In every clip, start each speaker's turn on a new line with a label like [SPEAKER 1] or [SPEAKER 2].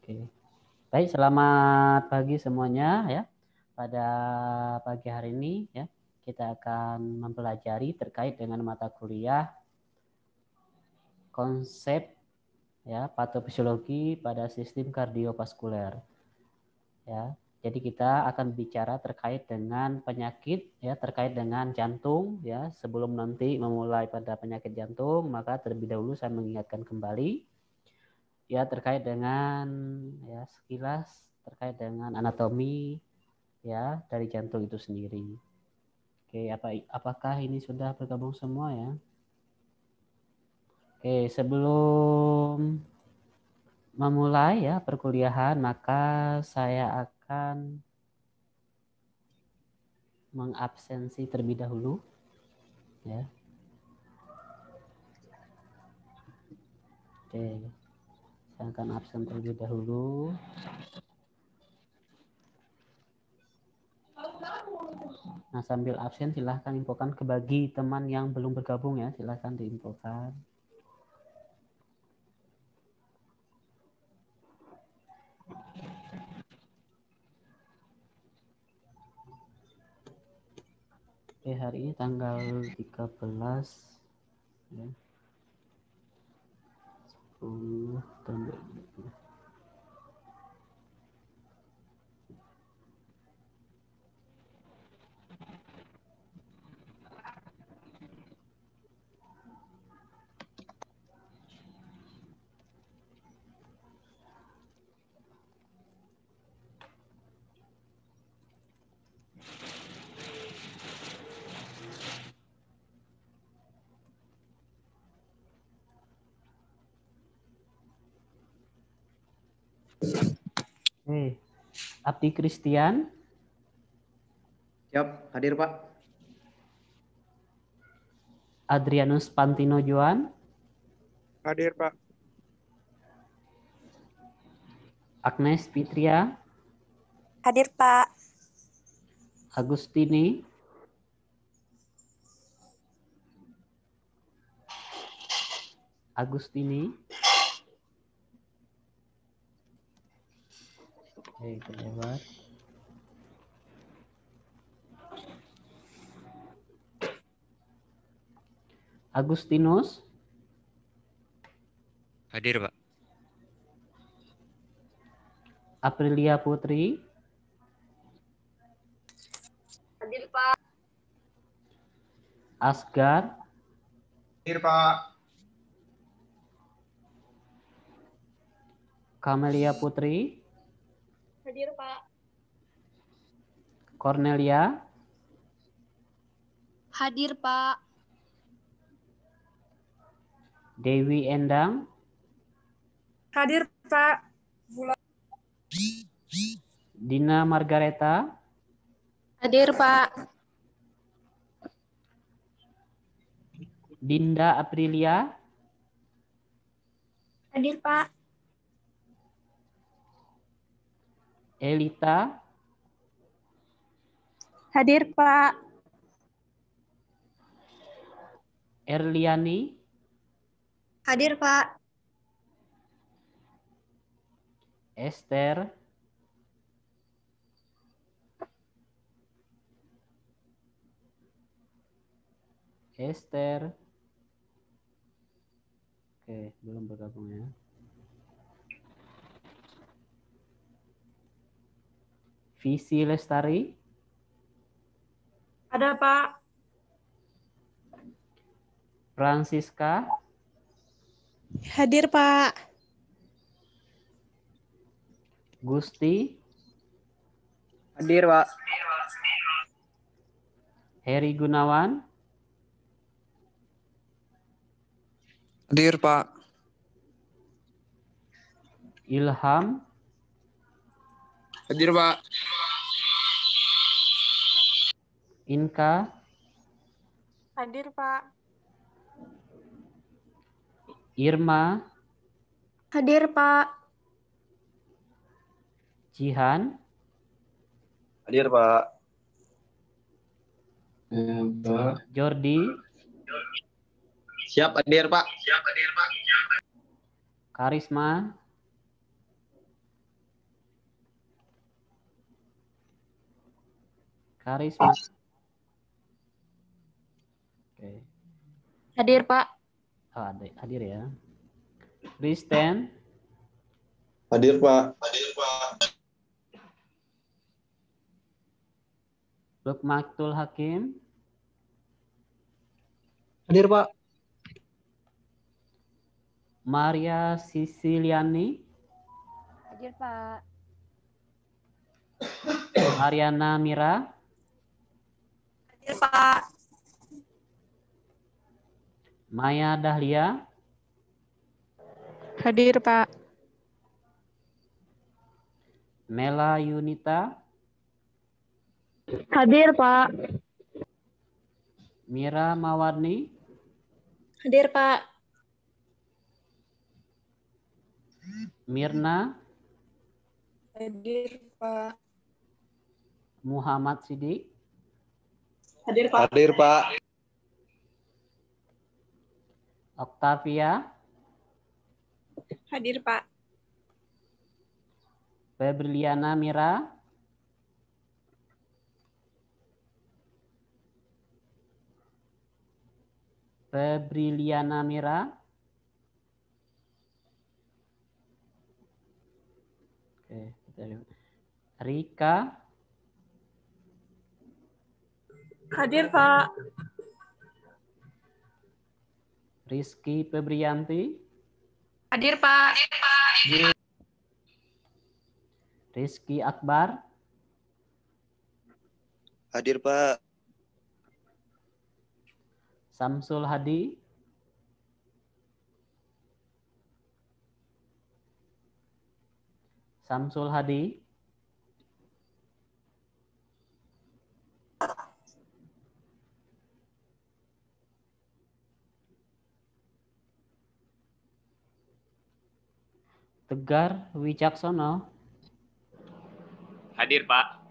[SPEAKER 1] Oke. Baik, selamat pagi semuanya ya. Pada pagi hari ini ya, kita akan mempelajari terkait dengan mata kuliah konsep ya patofisiologi pada sistem kardiovaskuler. Ya. Jadi kita akan bicara terkait dengan penyakit ya, terkait dengan jantung ya. Sebelum nanti memulai pada penyakit jantung, maka terlebih dahulu saya mengingatkan kembali ya terkait dengan ya sekilas terkait dengan anatomi ya dari jantung itu sendiri. Oke, apakah ini sudah bergabung semua ya? Oke, sebelum memulai ya perkuliahan, maka saya akan mengabsensi terlebih dahulu ya. Oke, saya akan absen terlebih dahulu. Nah, sambil absen silahkan infokan ke bagi teman yang belum bergabung ya, silahkan diinfokan. Oke, hari ini tanggal 13 ya. 10 tahun 2020. Oke, Abdi Christian,
[SPEAKER 2] Siap, hadir Pak.
[SPEAKER 1] Adrianus Pantino Joan,
[SPEAKER 3] Hadir Pak.
[SPEAKER 1] Agnes Fitria,
[SPEAKER 4] Hadir Pak.
[SPEAKER 1] Agustini, Oke, terlewat. Agustinus,
[SPEAKER 5] Hadir, Pak.
[SPEAKER 1] Aprilia Putri,
[SPEAKER 4] Hadir Pak.
[SPEAKER 1] Asgar,
[SPEAKER 3] Hadir Pak.
[SPEAKER 1] Camelia Putri,
[SPEAKER 4] Hadir Pak.
[SPEAKER 1] Cornelia,
[SPEAKER 4] Hadir Pak.
[SPEAKER 1] Dewi Endang,
[SPEAKER 4] Hadir Pak.
[SPEAKER 1] Dina Margareta,
[SPEAKER 4] Hadir Pak.
[SPEAKER 1] Dinda Aprilia,
[SPEAKER 4] Hadir Pak.
[SPEAKER 1] Elita,
[SPEAKER 4] Hadir Pak.
[SPEAKER 1] Erliani,
[SPEAKER 4] Hadir Pak.
[SPEAKER 1] Esther, Oke, belum bergabung ya. Visi Lestari,
[SPEAKER 4] Ada Pak.
[SPEAKER 1] Francisca,
[SPEAKER 4] Hadir Pak.
[SPEAKER 1] Gusti,
[SPEAKER 2] Hadir Pak.
[SPEAKER 1] Heri Gunawan,
[SPEAKER 3] Hadir Pak.
[SPEAKER 1] Ilham,
[SPEAKER 3] Hadir Pak.
[SPEAKER 1] Inka,
[SPEAKER 4] Hadir Pak.
[SPEAKER 1] Irma,
[SPEAKER 4] Hadir Pak.
[SPEAKER 1] Jihan,
[SPEAKER 2] Hadir Pak.
[SPEAKER 1] Jordi,
[SPEAKER 2] Siap, hadir Pak.
[SPEAKER 1] Karisma, Karisma. Oke.
[SPEAKER 4] Hadir, Pak.
[SPEAKER 1] Oh, hadir ya. Kristen.
[SPEAKER 2] Hadir, Pak.
[SPEAKER 1] Lukmaktul Hakim.
[SPEAKER 3] Hadir, Pak.
[SPEAKER 1] Maria Sisiliani.
[SPEAKER 4] Hadir, Pak.
[SPEAKER 1] Mariana Mira.
[SPEAKER 4] Hadir, Pak.
[SPEAKER 1] Maya Dahlia.
[SPEAKER 4] Hadir, Pak.
[SPEAKER 1] Mela Yunita.
[SPEAKER 4] Hadir, Pak.
[SPEAKER 1] Mira Mawarni.
[SPEAKER 4] Hadir, Pak.
[SPEAKER 1] Mirna.
[SPEAKER 4] Hadir, Pak.
[SPEAKER 1] Muhammad Sidik.
[SPEAKER 4] Hadir, Pak.
[SPEAKER 2] Hadir, Pak.
[SPEAKER 1] Octavia.
[SPEAKER 4] Hadir, Pak.
[SPEAKER 1] Febriliana Mira. Febriliana Mira. Oke, kita lihat. Rika.
[SPEAKER 4] Hadir, Pak.
[SPEAKER 1] Rizky Febrianti.
[SPEAKER 4] Hadir, Pak.
[SPEAKER 1] Rizky Akbar.
[SPEAKER 2] Hadir, Pak.
[SPEAKER 1] Samsul Hadi. Samsul Hadi. Tegar Wicaksono.
[SPEAKER 5] Hadir, Pak.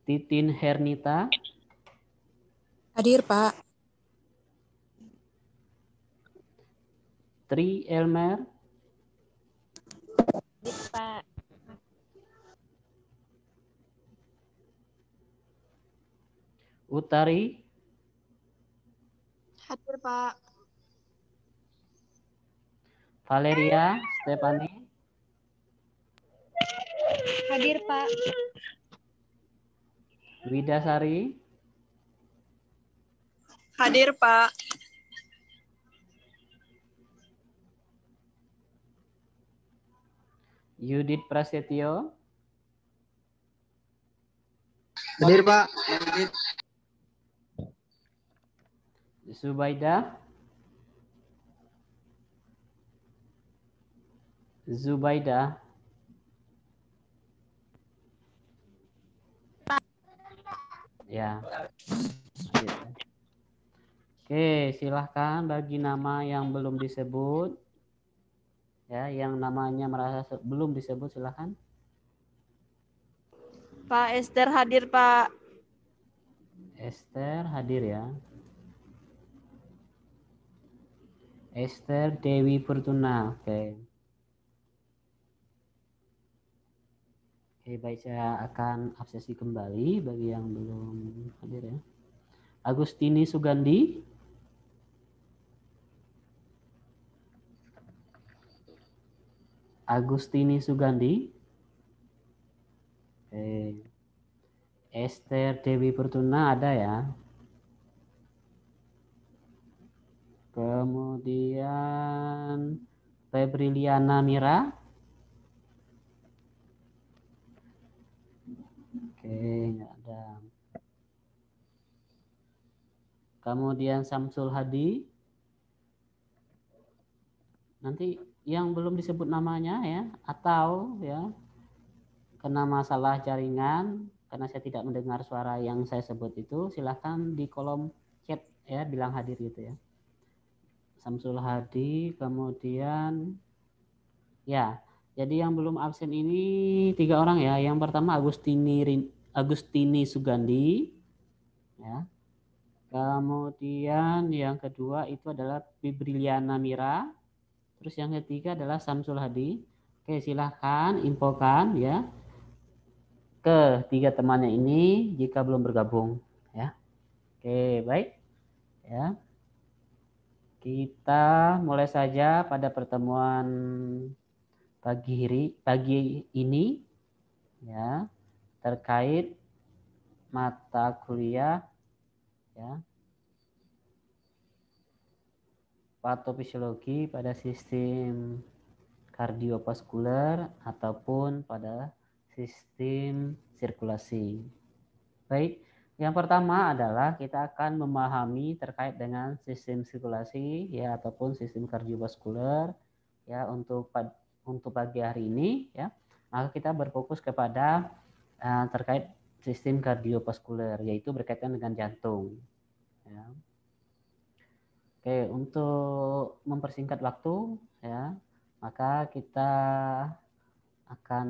[SPEAKER 1] Titin Hernita.
[SPEAKER 4] Hadir, Pak.
[SPEAKER 1] Tri Elmer.
[SPEAKER 4] Hadir, Pak.
[SPEAKER 1] Utari.
[SPEAKER 4] Hadir, Pak.
[SPEAKER 1] Valeria Stefani.
[SPEAKER 4] Hadir, Pak.
[SPEAKER 1] Widasari.
[SPEAKER 4] Hadir, Pak.
[SPEAKER 1] Yudit Prasetyo.
[SPEAKER 3] Hadir, Pak.
[SPEAKER 1] Zubaida. Zubaida. Ya. Oke, silahkan bagi nama yang belum disebut. Ya, yang namanya merasa belum disebut silahkan.
[SPEAKER 4] Pak Esther hadir, Pak.
[SPEAKER 1] Esther hadir ya. Esther Dewi Fortuna. Oke. Oke, baik, saya akan absesi kembali bagi yang belum hadir ya. Agustini Sugandi. Agustini Sugandi. Oke. Esther Dewi Fortuna ada ya. Kemudian Febriliana Mira. Oke, nggak ada. Kemudian Samsul Hadi. Nanti yang belum disebut namanya ya, atau ya kena masalah jaringan karena saya tidak mendengar suara yang saya sebut itu, silahkan di kolom chat ya bilang hadir gitu ya. Samsul Hadi, kemudian ya Jadi yang belum absen ini 3 orang ya. Yang pertama Agustini Sugandi, ya. Kemudian yang kedua itu adalah Fibriliana Mira. Terus yang ketiga adalah Samsul Hadi. Oke, silahkan infokan ya ke 3 temannya ini jika belum bergabung ya. Oke, baik ya. Kita mulai saja pada pertemuan pagi ini ya terkait mata kuliah ya patofisiologi pada sistem kardiovaskuler ataupun pada sistem sirkulasi. Baik, yang pertama adalah kita akan memahami terkait dengan sistem sirkulasi ya ataupun sistem kardiovaskuler ya untuk pagi hari ini ya. Maka kita berfokus kepada terkait sistem kardiovaskuler yaitu berkaitan dengan jantung. Ya. Oke, untuk mempersingkat waktu ya, maka kita akan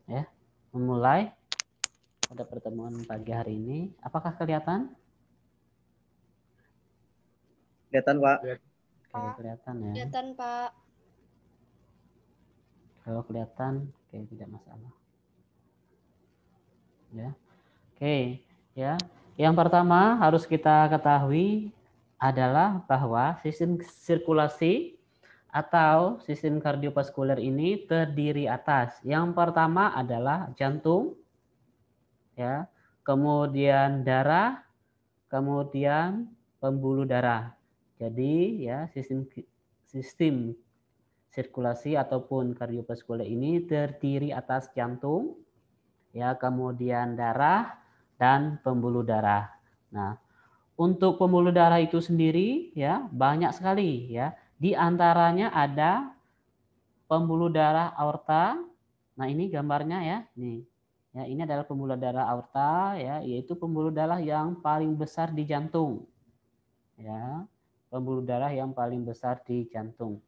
[SPEAKER 1] ya memulai pada pertemuan pagi hari ini. Apakah kelihatan?
[SPEAKER 3] Kelihatan, Pak.
[SPEAKER 1] Oke, kelihatan ya.
[SPEAKER 4] Kelihatan, Pak.
[SPEAKER 1] Kalau kelihatan, oke tidak masalah. Ya. Oke, ya. Yang pertama harus kita ketahui adalah bahwa sistem sirkulasi atau sistem kardiovaskuler ini terdiri atas yang pertama adalah jantung, ya, kemudian darah, kemudian pembuluh darah. Jadi ya sistem sirkulasi ataupun kardiovaskuler ini terdiri atas jantung, ya, kemudian darah dan pembuluh darah. Nah, untuk pembuluh darah itu sendiri ya banyak sekali ya. Di antaranya ada pembuluh darah aorta. Nah, ini gambarnya ya. Nih. Ya, ini adalah pembuluh darah aorta ya, yaitu pembuluh darah yang paling besar di jantung. Ya. Pembuluh darah yang paling besar di jantung.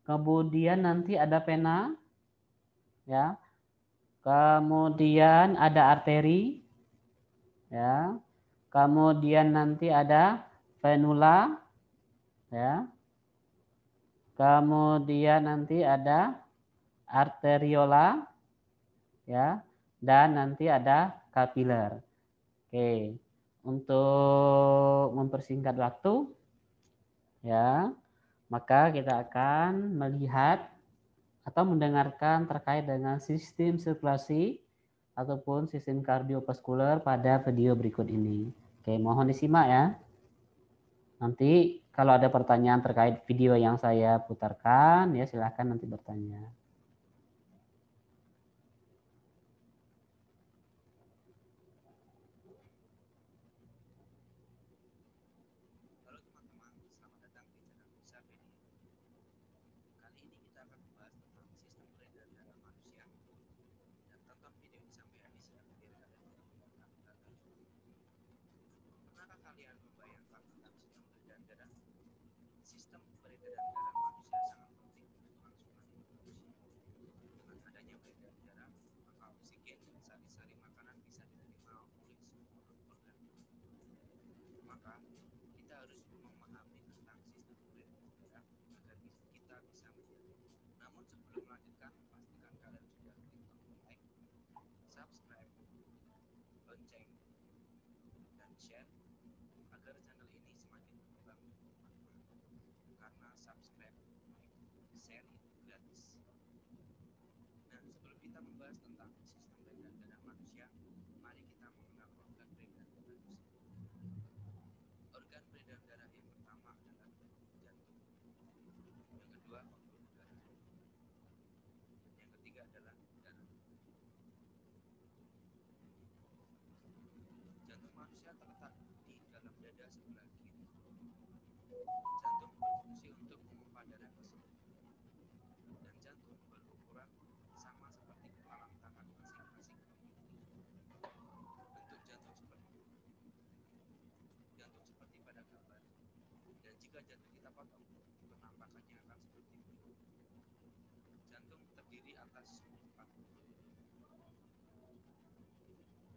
[SPEAKER 1] Kemudian nanti ada vena ya. Kemudian ada arteri ya. Kemudian nanti ada venula ya. Kemudian nanti ada arteriola ya dan nanti ada kapiler. Oke. Untuk mempersingkat waktu ya, maka kita akan melihat atau mendengarkan terkait dengan sistem sirkulasi ataupun sistem kardiovaskuler pada video berikut ini. Oke, mohon disimak ya. Nanti kalau ada pertanyaan terkait video yang saya putarkan, ya silahkan nanti bertanya.
[SPEAKER 5] Halo teman-teman, selamat datang di channel Bisa Video. Kali ini kita akan membahas tentang sistem peredaran darah manusia. Dan tonton video ini sampai habis ya, biar kalian tidak mendapatkan gagal. Pernahkah kalian membayangkan tentang sistem peredaran darah? Sistem peredaran darah manusia sangat penting untuk kelangsungan hidup manusia. Dengan adanya peredaran darah, maka oksigen dan sari-sari makanan bisa diterima oleh semua organ. Maka kita harus memahami tentang sistem peredaran darah agar kita bisa menjaga. Namun sebelum melanjutkan, pastikan kalian sudah klik tombol like, subscribe, lonceng, dan share agar channel ini semakin berkembang dan bermanfaat. Karena subscribe, like, share itu gratis. Nah, sebelum kita membahas tentang sistem peredaran darah manusia, mari kita mengenal organ peredaran manusia. Organ peredaran darah yang pertama adalah jantung. Yang kedua, pembuluh darah. Yang ketiga adalah darah. Jantung manusia terletak di dalam dada sebelah kiri. Jantung berfungsi untuk memompa darah ke seluruh tubuh. Dan jantung berukuran sama seperti kepalan tangan masing-masing. Bentuk jantung seperti pada gambar. Dan jika jantung kita potong, penampakannya akan seperti ini. atas 4.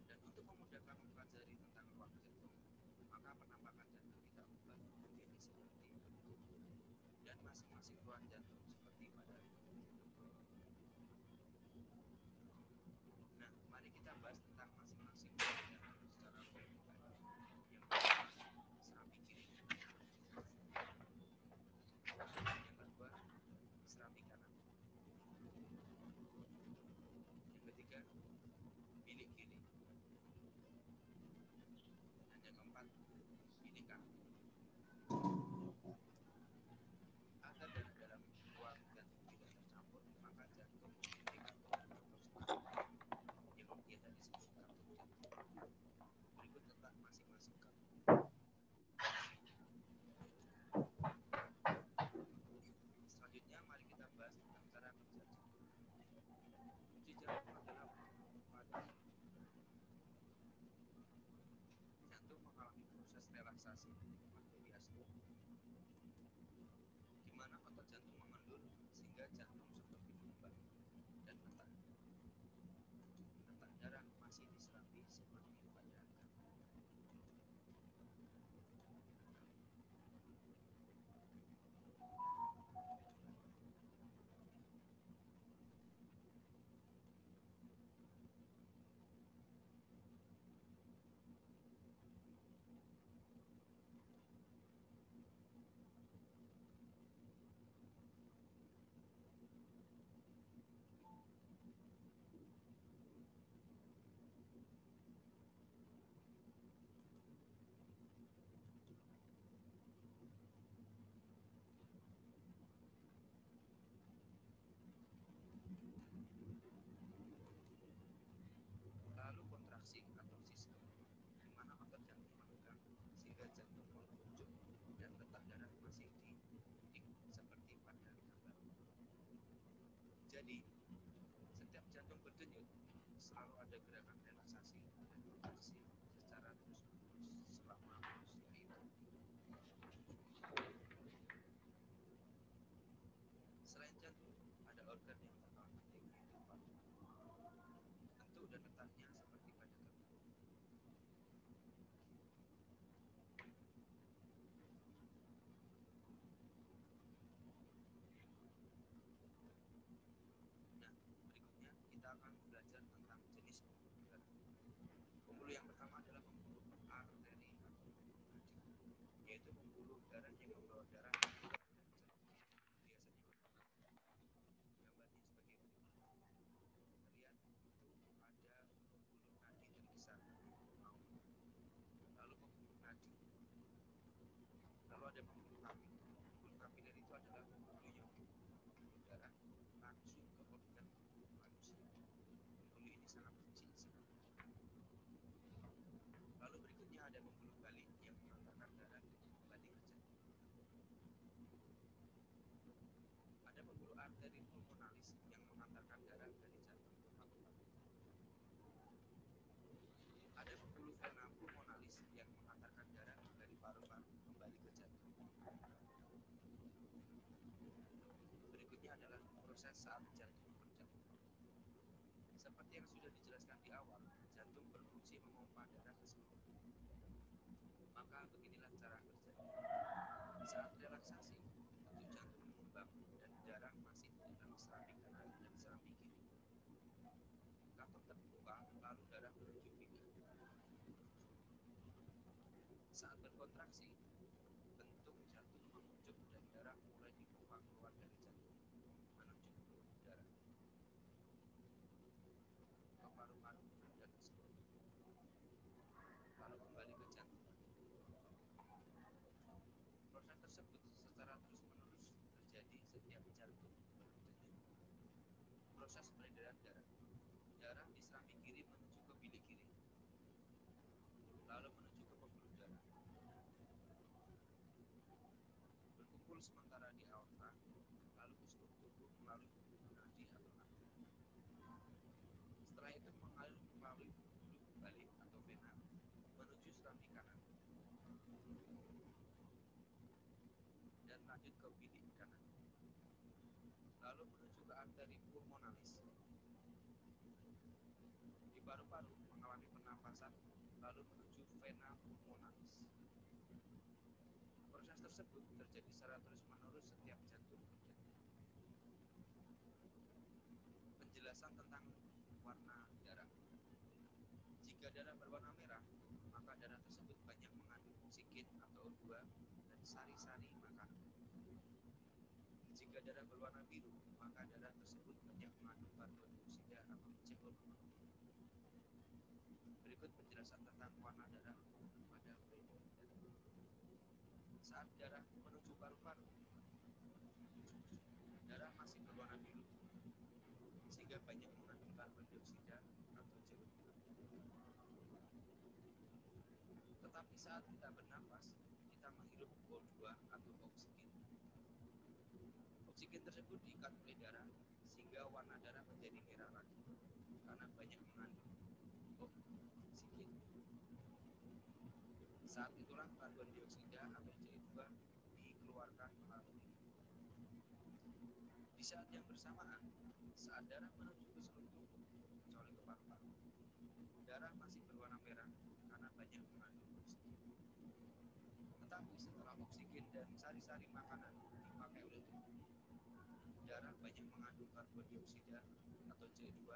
[SPEAKER 5] Dan untuk memudahkan mempelajari tentang ruang jantung, maka penampakan jantung kita ubah menjadi seperti berikut. Dan masing-masing ruang jantung seperti pada. Nah, mari kita bahas tentang masing-masing ruang jantung secara vertikal. Yang pertama, serambi kiri. Yang kedua, serambi kanan. Yang ketiga, bilik kiri. Dan yang keempat, bilik kanan. Agar darah dalam ruang jantung tidak tercampur, maka jantung memiliki kantung atau selang yang dia tadi sebut kantung jantung. Berikut letak masing-masing kantung. Selanjutnya, mari kita bahas tentang cara kerja jantung. Fungsi jantung adalah pada jantung mengalami proses relaksasi atau diastole, di mana otot jantung mengendur sehingga jantung seperti mengembang, dan letak darah masih di serambi seperti pada kantung. Lalu kontraksi atau sistem, di mana otot jantung menegang sehingga jantung mengerucut dan letak darah masih di titik seperti pada gambar. Jadi, setiap jantung berdenyut selalu ada gerakan relaksasi dan kontraksi secara terus-menerus selama manusia hidup. Selain jantung, ada organ yang tak kalah penting, yaitu paru-paru. Bentuk dan letaknya seperti pada gambar. Nah, berikutnya kita akan belajar tentang jenis pembuluh darah. Pembuluh yang pertama adalah pembuluh arteri atau pembuluh nadi, yaitu pembuluh darah yang membawa darah ke organ jantung. Biasanya merupakan gambarnya sebagai berikut. Terlihat ada pembuluh nadi terbesar, lalu pembuluh nadi, lalu ada pembuluh kapiler. Pembuluh kapiler itu adalah pembuluh yang menghubungkan pembuluh darah langsung ke organ tubuh manusia. Pembuluh ini sangat kecil sekali. Lalu berikutnya ada pembuluh balik yang mengantarkan darah kembali ke jantung. Ada pembuluh arteri pulmonalis yang mengantarkan darah dari jantung ke paru-paru. Ada pembuluh vena pulmonalis yang mengantarkan darah dari paru-paru kembali ke jantung. Berikutnya adalah proses saat jantung berdenyut. Seperti yang sudah dijelaskan di awal, jantung berfungsi memompa darah ke seluruh tubuh. Maka beginilah cara kerjanya. Saat relaksasi, denyut jantung mengembang dan darah masih di dalam serambi kanan dan serambi kiri. Kantung terbuka, lalu darah menuju pinggang. Saat berkontraksi, bentuk jantung mengucup dan darah mulai dipompa keluar dari jantung menuju pembuluh darah, ke paru-paru dan ke seluruh tubuh, lalu kembali ke jantung. Proses tersebut secara terus-menerus terjadi setiap jantung berdenyut. Proses peredaran darah. Darah di serambi kiri menuju ke bilik kiri, lalu menuju ke pembuluh darah. Berkumpul sementara di aorta, lalu ke seluruh tubuh melalui pembuluh nadi atau arteri. Setelah itu mengalir melalui pembuluh balik atau vena menuju serambi kanan dan lanjut ke bilik kanan, lalu menuju ke arteri pulmonalis paru-paru mengalami pernapasan lalu menuju vena pulmonalis. Proses tersebut terjadi secara terus-menerus setiap jantung berdetak. Penjelasan tentang warna darah. Jika darah berwarna merah, maka darah tersebut banyak mengandung oksigen atau O2 dan sari-sari makanan. Jika darah berwarna biru, maka darah tersebut banyak mengandung karbon dioksida atau CO2. Berikut penjelasan tentang warna darah pada pria. Saat darah menuju paru-paru, darah masih berwarna biru, sehingga banyak mengandung karbon dioksida atau CO2. Tetapi saat kita bernapas, kita menghirup O2 atau oksigen. Oksigen tersebut diikat oleh darah, sehingga warna darah menjadi merah lagi, karena banyak mengandung oksigen. Saat itulah karbon dioksida atau CO2 dikeluarkan melalui hidung. Di saat yang bersamaan, saat darah menuju ke seluruh tubuh, kecuali ke paru-paru, darah masih berwarna merah karena banyak mengandung oksigen. Tetapi setelah oksigen dan sari-sari makanan dipakai oleh tubuh, darah banyak mengandung karbon dioksida atau CO2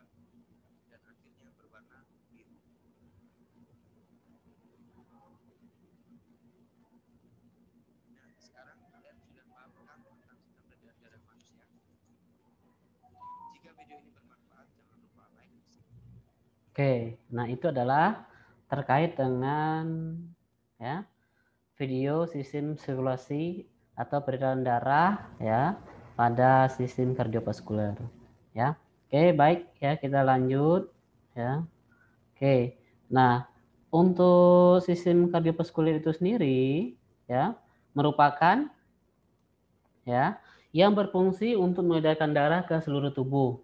[SPEAKER 5] dan akhirnya berwarna biru. Nah, sekarang kalian sudah paham kan tentang sistem peredaran darah manusia? Jika video ini bermanfaat, jangan lupa like.
[SPEAKER 1] Oke, nah itu adalah terkait dengan ya video sistem sirkulasi atau peredaran darah ya pada sistem kardiovaskuler ya. Oke, baik ya, kita lanjut ya. Oke. Nah, untuk sistem kardiovaskuler itu sendiri ya merupakan ya yang berfungsi untuk mengedarkan darah ke seluruh tubuh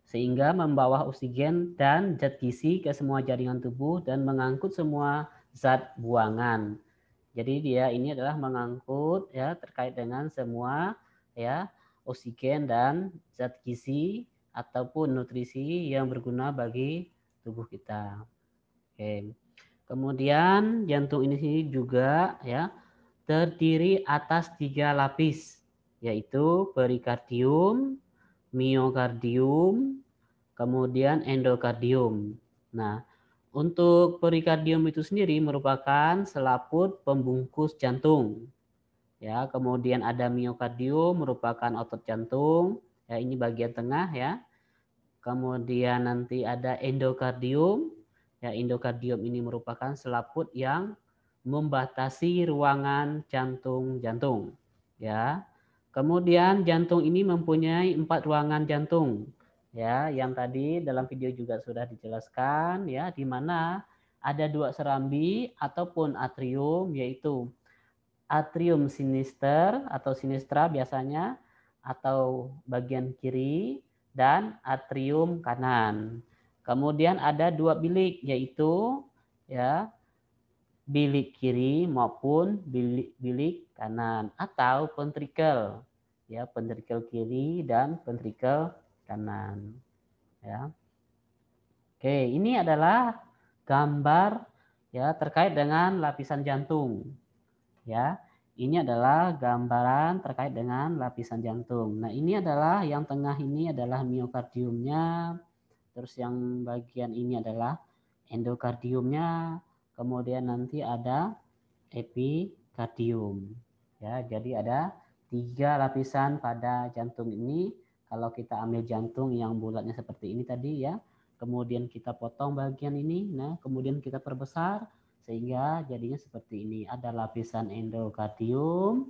[SPEAKER 1] sehingga membawa oksigen dan zat gizi ke semua jaringan tubuh dan mengangkut semua zat buangan. Jadi dia ini adalah mengangkut ya terkait dengan semua ya oksigen dan zat gizi ataupun nutrisi yang berguna bagi tubuh kita. Oke. Kemudian jantung ini juga ya terdiri atas 3 lapis yaitu perikardium, miokardium, kemudian endokardium. Nah, untuk perikardium itu sendiri merupakan selaput pembungkus jantung. Ya, kemudian ada miokardium merupakan otot jantung. Ya, ini bagian tengah ya. Kemudian nanti ada endokardium. Ya, endokardium ini merupakan selaput yang membatasi ruangan jantung. Ya. Kemudian jantung ini mempunyai 4 ruangan jantung. Ya, yang tadi dalam video juga sudah dijelaskan ya, di mana ada 2 serambi ataupun atrium, yaitu atrium sinister atau sinistra biasanya atau bagian kiri dan atrium kanan. Kemudian ada 2 bilik yaitu ya bilik kiri maupun bilik kanan atau ventrikel ya, ventrikel kiri dan ventrikel kanan ya. Oke, ini adalah gambar ya terkait dengan lapisan jantung ya. Ini adalah gambaran terkait dengan lapisan jantung. Nah, ini adalah yang tengah ini adalah miokardiumnya, terus yang bagian ini adalah endokardiumnya. Kemudian nanti ada epikardium. Ya, jadi ada 3 lapisan pada jantung ini. Kalau kita ambil jantung yang bulatnya seperti ini tadi ya, kemudian kita potong bagian ini, nah kemudian kita perbesar sehingga jadinya seperti ini. Ada lapisan endokardium,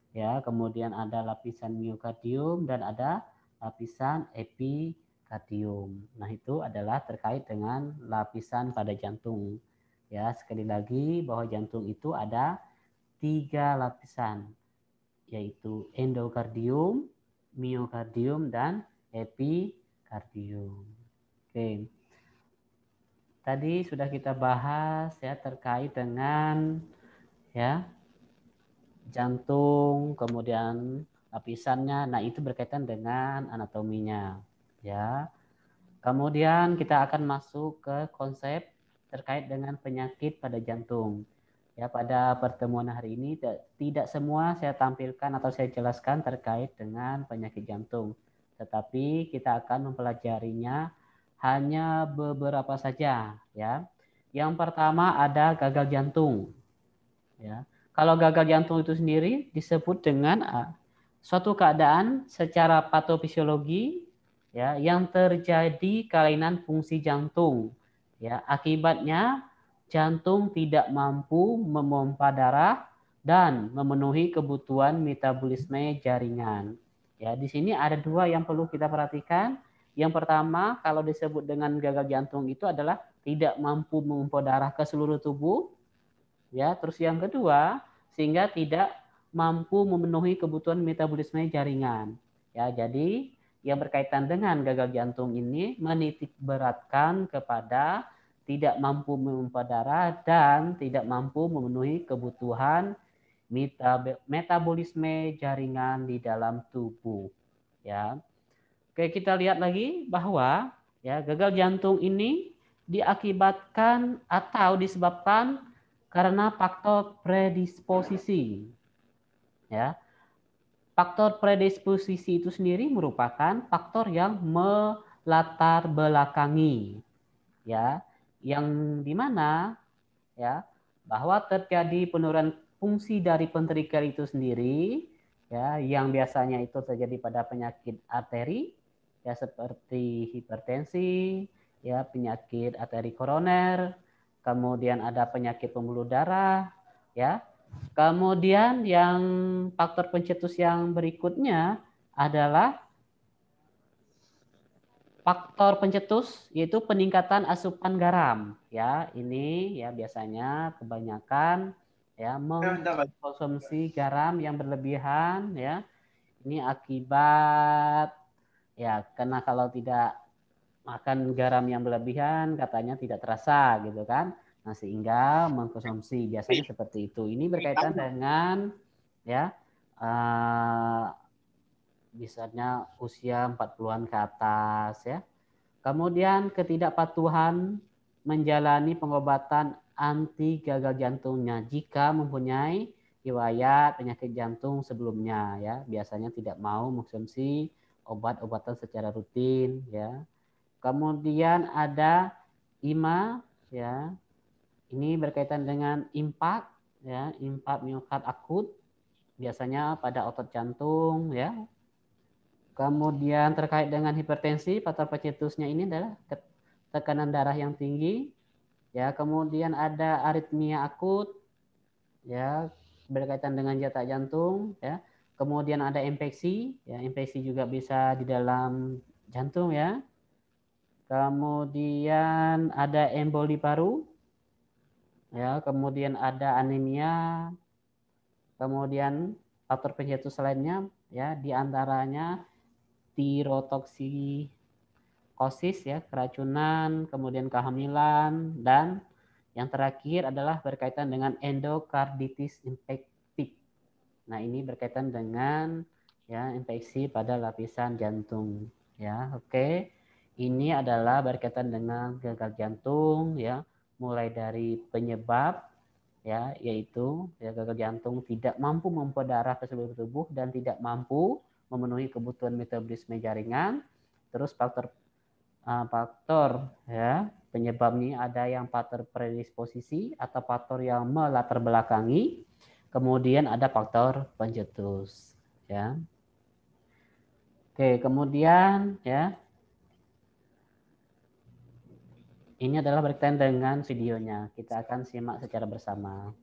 [SPEAKER 1] ya, kemudian ada lapisan miokardium dan ada lapisan epikardium. Nah, itu adalah terkait dengan lapisan pada jantung. Ya, sekali lagi bahwa jantung itu ada 3 lapisan, yaitu endokardium, miokardium, dan epikardium. Oke. Tadi sudah kita bahas ya terkait dengan ya jantung, kemudian lapisannya. Nah, itu berkaitan dengan anatominya ya. Kemudian kita akan masuk ke konsep terkait dengan penyakit pada jantung. Ya, pada pertemuan hari ini tidak semua saya tampilkan atau saya jelaskan terkait dengan penyakit jantung, tetapi kita akan mempelajarinya hanya beberapa saja, ya. Yang pertama ada gagal jantung, ya. Kalau gagal jantung itu sendiri disebut dengan suatu keadaan secara patofisiologi, ya, yang terjadi kelainan fungsi jantung, ya. Akibatnya jantung tidak mampu memompa darah dan memenuhi kebutuhan metabolisme jaringan. Ya, di sini ada dua yang perlu kita perhatikan. Yang pertama, kalau disebut dengan gagal jantung itu adalah tidak mampu memompa darah ke seluruh tubuh. Ya, terus yang kedua, sehingga tidak mampu memenuhi kebutuhan metabolisme jaringan. Ya, jadi yang berkaitan dengan gagal jantung ini menitik beratkan kepada tidak mampu memompa darah dan tidak mampu memenuhi kebutuhan metabolisme jaringan di dalam tubuh. Ya. Oke, kita lihat lagi bahwa ya gagal jantung ini diakibatkan atau disebabkan karena faktor predisposisi. Ya. Faktor predisposisi itu sendiri merupakan faktor yang melatar belakangi, ya, yang dimana ya bahwa terjadi penurunan fungsi dari ventrikel itu sendiri, ya, yang biasanya itu terjadi pada penyakit arteri, ya, seperti hipertensi, ya, penyakit arteri koroner, kemudian ada penyakit pembuluh darah, ya. Kemudian yang faktor pencetus yang berikutnya adalah faktor pencetus, yaitu peningkatan asupan garam. Ya, ini ya biasanya kebanyakan ya mengkonsumsi garam yang berlebihan, ya. Ini akibat ya karena kalau tidak makan garam yang berlebihan katanya tidak terasa gitu kan. Nah, sehingga mengkonsumsi biasanya seperti itu. Ini berkaitan dengan ya misalnya usia 40-an ke atas, ya. Kemudian ketidakpatuhan menjalani pengobatan anti gagal jantungnya jika mempunyai riwayat penyakit jantung sebelumnya, ya. Biasanya tidak mau mengkonsumsi obat-obatan secara rutin, ya. Kemudian ada IMA, ya. Ini berkaitan dengan impak, ya, impak miokard akut, biasanya pada otot jantung, ya. Kemudian terkait dengan hipertensi, faktor pencetusnya ini adalah tekanan darah yang tinggi, ya. Kemudian ada aritmia akut, ya, berkaitan dengan detak jantung, ya. Kemudian ada infeksi, ya, infeksi juga bisa di dalam jantung, ya. Kemudian ada emboli paru, ya. Kemudian ada anemia. Kemudian faktor pencetus lainnya, ya, diantaranya tirotoksikosis, ya, keracunan, kemudian kehamilan, dan yang terakhir adalah berkaitan dengan endokarditis infektif. Nah, ini berkaitan dengan ya infeksi pada lapisan jantung, ya. Oke. Ini adalah berkaitan dengan gagal jantung, ya, mulai dari penyebab, ya, yaitu ya gagal jantung tidak mampu memompa darah ke seluruh tubuh dan tidak mampu memenuhi kebutuhan metabolisme jaringan. Terus faktor ya penyebab ini ada yang faktor predisposisi atau faktor yang melatar belakangi. Kemudian ada faktor pencetus, ya. Oke, kemudian ya ini adalah berkaitan dengan videonya. Kita akan simak secara bersama.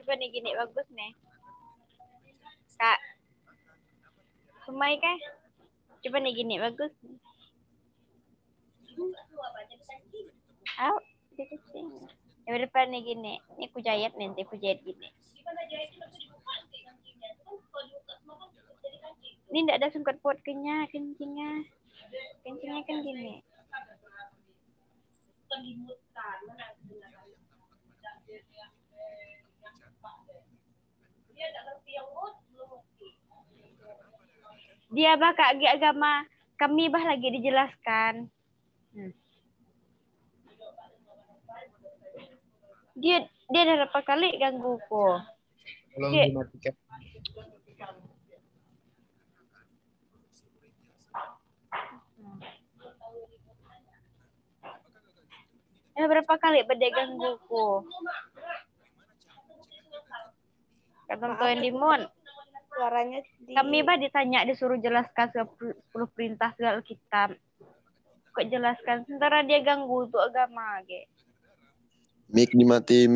[SPEAKER 4] Coba nih gini bagus nih. Kak. Sumai kah? Coba nih gini bagus. Aw, ya udah depan nih gini. Ini aku jahit nanti aku jahit gini. Ini enggak ada sungket pot kencingnya. Kencingnya kan gini. Dia bah Kak agama kami bah lagi dijelaskan. Dia ada berapa kali gangguku.
[SPEAKER 2] Tolong
[SPEAKER 4] Dia,
[SPEAKER 2] dimatikan.
[SPEAKER 4] berapa kali bede gangguku. Ketentuan Dimun.
[SPEAKER 6] Suaranya
[SPEAKER 4] Kami bah ditanya disuruh jelaskan 10 perintah segala Alkitab. Kok jelaskan sementara dia ganggu untuk agama ge.
[SPEAKER 2] Mic dimati.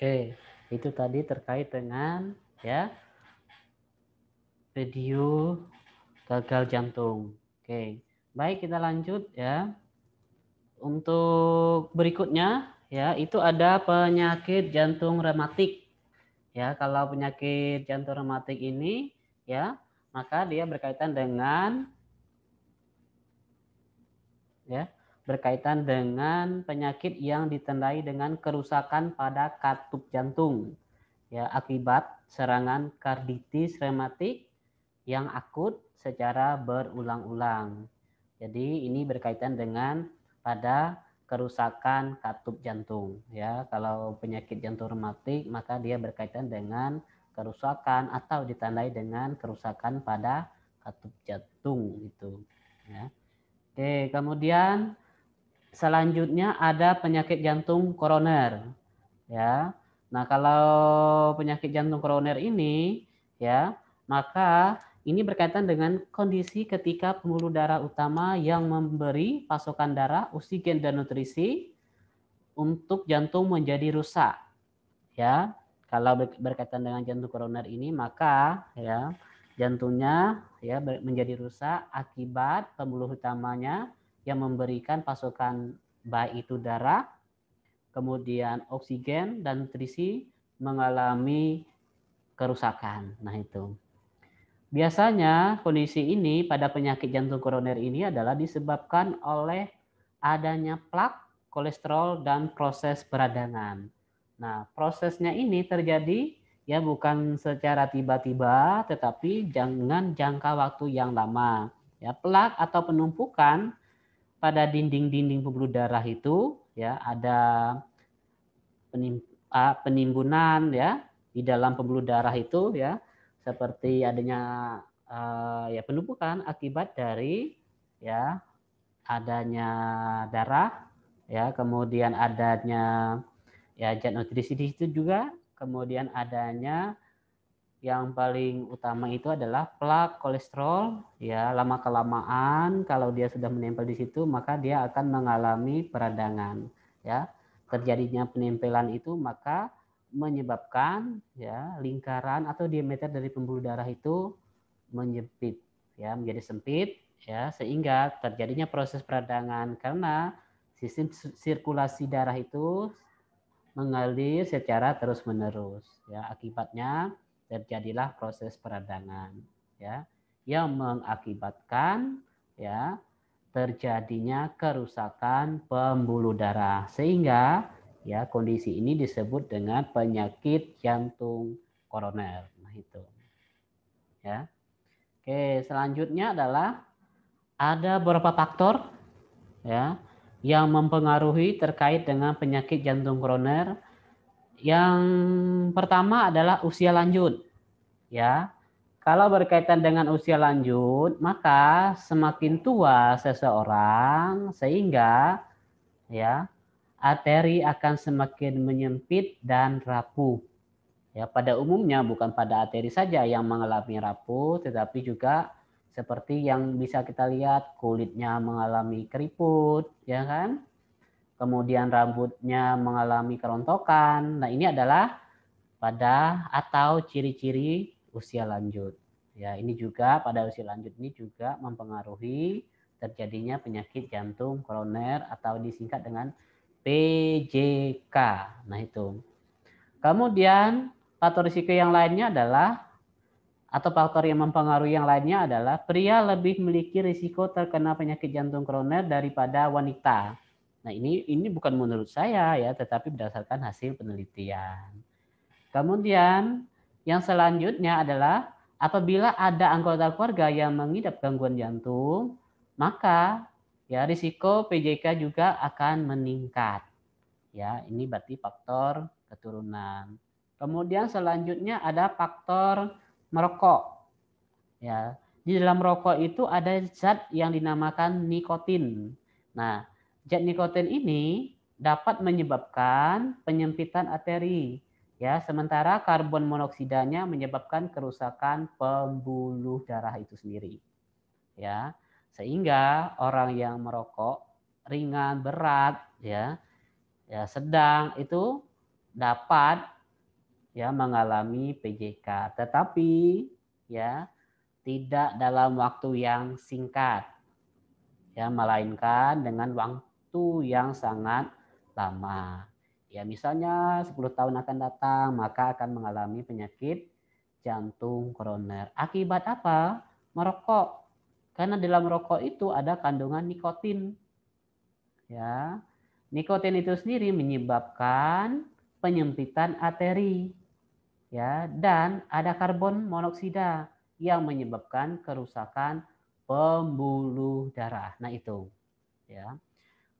[SPEAKER 1] Oke, itu tadi terkait dengan ya video gagal jantung. Oke, baik kita lanjut ya. Untuk berikutnya ya itu ada penyakit jantung rematik. Ya, kalau penyakit jantung rematik ini ya, maka dia berkaitan dengan penyakit yang ditandai dengan kerusakan pada katup jantung ya akibat serangan karditis rematik yang akut secara berulang-ulang. Jadi ini berkaitan dengan pada kerusakan katup jantung ya. Kalau penyakit jantung rematik maka dia berkaitan dengan kerusakan atau ditandai dengan kerusakan pada katup jantung gitu ya. Oke, kemudian selanjutnya ada penyakit jantung koroner ya. Nah, kalau penyakit jantung koroner ini ya, maka ini berkaitan dengan kondisi ketika pembuluh darah utama yang memberi pasokan darah, oksigen dan nutrisi untuk jantung menjadi rusak. Ya. Kalau berkaitan dengan jantung koroner ini maka ya jantungnya ya menjadi rusak akibat pembuluh utamanya yang memberikan pasokan baik itu darah, kemudian oksigen dan nutrisi mengalami kerusakan. Nah itu. Biasanya kondisi ini pada penyakit jantung koroner ini adalah disebabkan oleh adanya plak, kolesterol, dan proses peradangan. Nah, prosesnya ini terjadi ya bukan secara tiba-tiba, tetapi dengan jangka waktu yang lama. Ya, plak atau penumpukan pada dinding-dinding pembuluh darah itu ya ada penimbunan ya di dalam pembuluh darah itu ya seperti adanya ya penumpukan akibat dari ya adanya darah ya kemudian adanya ya zat nutrisi di situ juga kemudian adanya yang paling utama itu adalah plak kolesterol ya lama kelamaan kalau dia sudah menempel di situ maka dia akan mengalami peradangan ya terjadinya penempelan itu maka menyebabkan ya lingkaran atau diameter dari pembuluh darah itu menyempit ya menjadi sempit ya sehingga terjadinya proses peradangan karena sistem sirkulasi darah itu mengalir secara terus-menerus ya akibatnya terjadilah proses peradangan ya yang mengakibatkan ya terjadinya kerusakan pembuluh darah sehingga ya kondisi ini disebut dengan penyakit jantung koroner. Nah itu. Ya. Oke, selanjutnya adalah ada beberapa faktor ya yang mempengaruhi terkait dengan penyakit jantung koroner. Yang pertama adalah usia lanjut. Ya. Kalau berkaitan dengan usia lanjut, maka semakin tua seseorang sehingga ya arteri akan semakin menyempit dan rapuh. Ya, pada umumnya bukan pada arteri saja yang mengalami rapuh, tetapi juga seperti yang bisa kita lihat kulitnya mengalami keriput, ya kan? Kemudian rambutnya mengalami kerontokan. Nah, ini adalah pada atau ciri-ciri usia lanjut. Ya, ini juga pada usia lanjut ini juga mempengaruhi terjadinya penyakit jantung koroner atau disingkat dengan PJK. Nah, itu. Kemudian faktor risiko yang lainnya adalah atau faktor yang mempengaruhi yang lainnya adalah pria lebih memiliki risiko terkena penyakit jantung koroner daripada wanita. Nah, ini bukan menurut saya ya, tetapi berdasarkan hasil penelitian. Kemudian yang selanjutnya adalah apabila ada anggota keluarga yang mengidap gangguan jantung, maka ya risiko PJK juga akan meningkat. Ya, ini berarti faktor keturunan. Kemudian selanjutnya ada faktor merokok. Ya, di dalam rokok itu ada zat yang dinamakan nikotin. Nah, zat nikotin ini dapat menyebabkan penyempitan arteri. Ya, sementara karbon monoksidanya menyebabkan kerusakan pembuluh darah itu sendiri. Ya, sehingga orang yang merokok ringan, berat, ya sedang itu dapat ya mengalami PJK, tetapi ya tidak dalam waktu yang singkat, ya melainkan dengan waktu yang sangat lama. Ya misalnya 10 tahun akan datang, maka akan mengalami penyakit jantung koroner. Akibat apa? Merokok. Karena dalam rokok itu ada kandungan nikotin. Ya. Nikotin itu sendiri menyebabkan penyempitan arteri, ya, dan ada karbon monoksida yang menyebabkan kerusakan pembuluh darah. Nah itu, ya.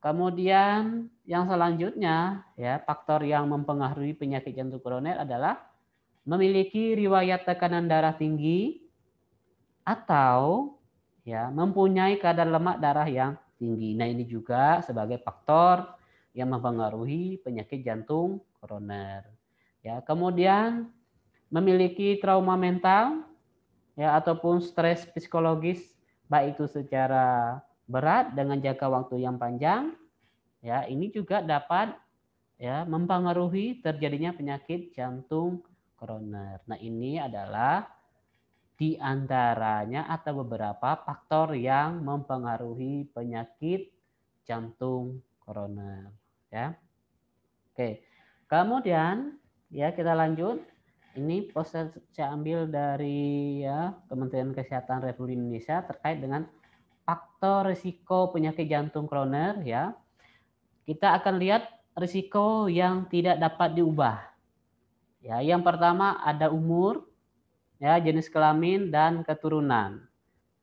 [SPEAKER 1] Kemudian yang selanjutnya, ya, faktor yang mempengaruhi penyakit jantung koroner adalah memiliki riwayat tekanan darah tinggi atau ya mempunyai kadar lemak darah yang tinggi. Nah ini juga sebagai faktor yang mempengaruhi penyakit jantung koroner. Ya, kemudian memiliki trauma mental ya ataupun stres psikologis baik itu secara berat dengan jangka waktu yang panjang. Ya, ini juga dapat ya mempengaruhi terjadinya penyakit jantung koroner. Nah, ini adalah di antaranya atau beberapa faktor yang mempengaruhi penyakit jantung koroner. Ya. Oke. Kemudian ya kita lanjut. Ini poster saya ambil dari ya Kementerian Kesehatan Republik Indonesia terkait dengan faktor risiko penyakit jantung koroner ya. Kita akan lihat risiko yang tidak dapat diubah. Ya, yang pertama ada umur, ya, jenis kelamin dan keturunan.